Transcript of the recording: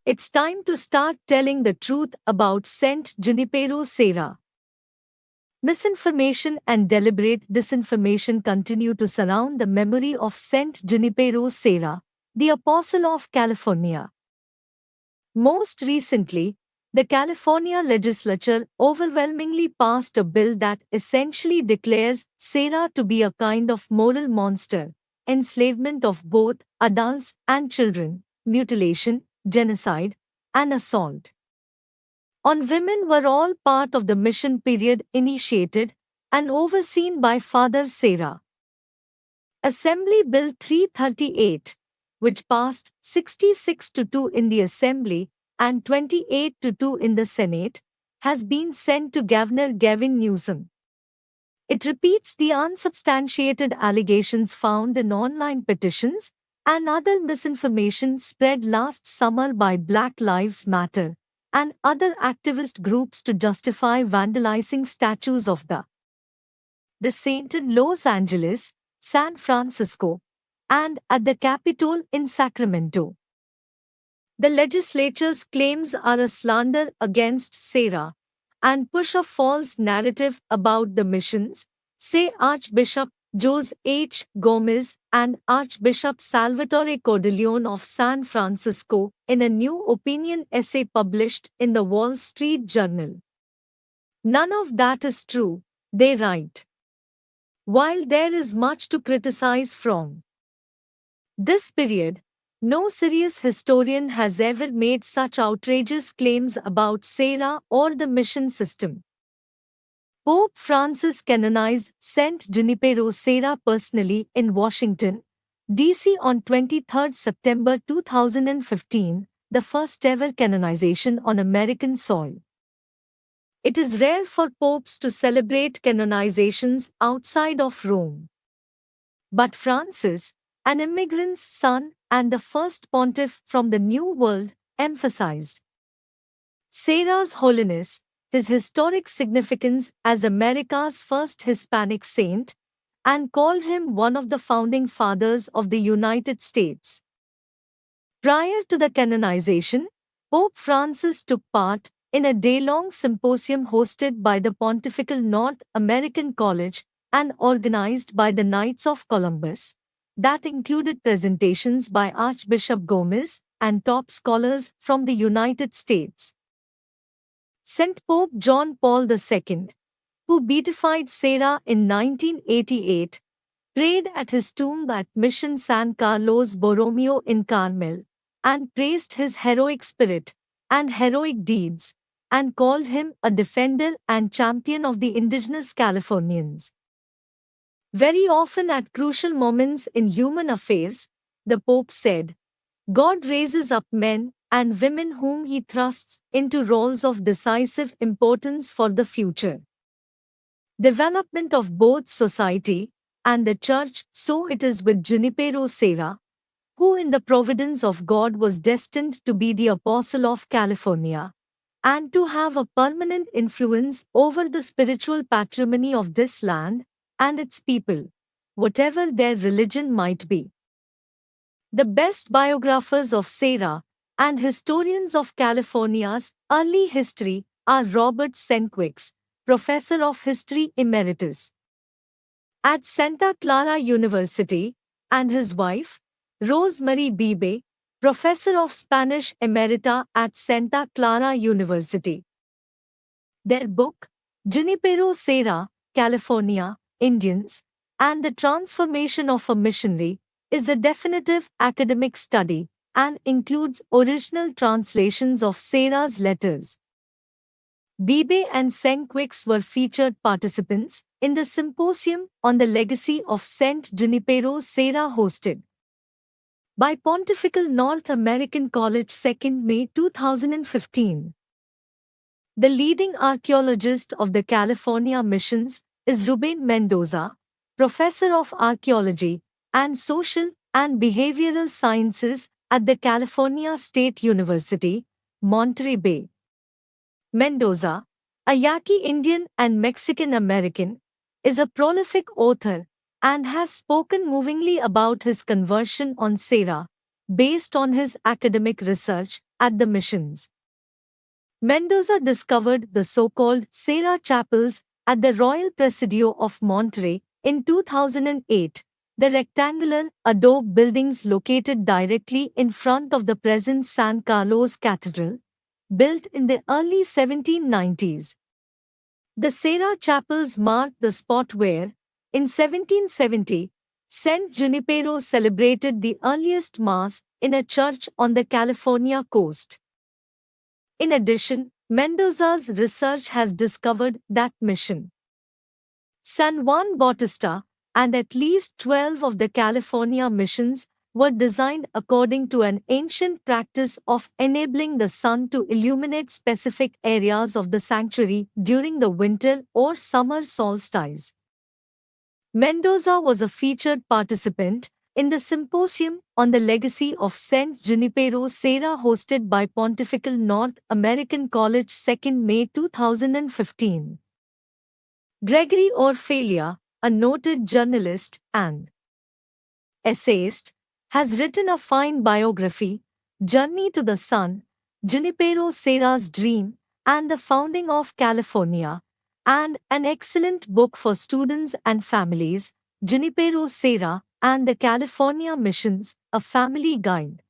It's time to start telling the truth about Saint Junipero Serra. Misinformation and deliberate disinformation continue to surround the memory of Saint Junipero Serra, the Apostle of California. Most recently, the California legislature overwhelmingly passed a bill that essentially declares Serra to be a kind of moral monster, enslavement of both adults and children, mutilation, genocide, and assault on women were all part of the mission period initiated and overseen by Father Serra. Assembly Bill 338, which passed 66-2 in the Assembly and 28-2 in the Senate, has been sent to Governor Gavin Newsom. It repeats the unsubstantiated allegations found in online petitions and other misinformation spread last summer by Black Lives Matter and other activist groups to justify vandalizing statues of the saint in Los Angeles, San Francisco, and at the Capitol in Sacramento. The legislature's claims are a slander against Serra and push a false narrative about the missions, say Archbishop Jose H. Gomez and Archbishop Salvatore Cordileone of San Francisco in a new opinion essay published in the Wall Street Journal. None of that is true, they write. While there is much to criticize from this period, no serious historian has ever made such outrageous claims about Serra or the mission system. Pope Francis canonized Saint Junipero Serra personally in Washington, D.C. on 23 September 2015, the first ever canonization on American soil. It is rare for popes to celebrate canonizations outside of Rome. But Francis, an immigrant's son and the first pontiff from the New World, emphasized Serra's holiness, his historic significance as America's first Hispanic saint, and called him one of the founding fathers of the United States. Prior to the canonization, Pope Francis took part in a day-long symposium hosted by the Pontifical North American College and organized by the Knights of Columbus, that included presentations by Archbishop Gomez and top scholars from the United States. Saint Pope John Paul II, who beatified Serra in 1988, prayed at his tomb at Mission San Carlos Borromeo in Carmel, and praised his heroic spirit and heroic deeds, and called him a defender and champion of the indigenous Californians. Very often at crucial moments in human affairs, the Pope said, God raises up men and women whom he thrusts into roles of decisive importance for the future development of both society and the Church. So it is with Junipero Serra, who in the providence of God was destined to be the Apostle of California, and to have a permanent influence over the spiritual patrimony of this land and its people, whatever their religion might be. The best biographers of Serra and historians of California's early history are Robert Senkwicks, Professor of History Emeritus at Santa Clara University, and his wife, Rosemary Beebe, Professor of Spanish Emerita at Santa Clara University. Their book, Junipero Serra, California, Indians, and the Transformation of a Missionary, is a definitive academic study and includes original translations of Serra's letters. Beebe and Senkwicks were featured participants in the symposium on the legacy of Saint Junipero Serra hosted by Pontifical North American College 2nd May 2015. The leading archaeologist of the California missions is Ruben Mendoza, Professor of Archaeology and Social and Behavioral Sciences at the California State University, Monterey Bay. Mendoza, a Yaqui Indian and Mexican American, is a prolific author and has spoken movingly about his conversion on Serra, based on his academic research at the missions. Mendoza discovered the so-called Serra chapels at the Royal Presidio of Monterrey in 2008, the rectangular adobe buildings located directly in front of the present San Carlos Cathedral, built in the early 1790s. The Serra chapels marked the spot where, in 1770, Saint Junipero celebrated the earliest Mass in a church on the California coast. In addition, Mendoza's research has discovered that Mission San Juan Bautista and at least 12 of the California missions were designed according to an ancient practice of enabling the sun to illuminate specific areas of the sanctuary during the winter or summer solstice. Mendoza was a featured participant in the symposium on the legacy of Saint Junipero Serra hosted by Pontifical North American College 2nd May 2015. Gregory Orfaglia, a noted journalist and essayist, has written a fine biography, Journey to the Sun, Junipero Serra's Dream, and the Founding of California, and an excellent book for students and families, Junipero Serra and the California Missions, a Family Guide.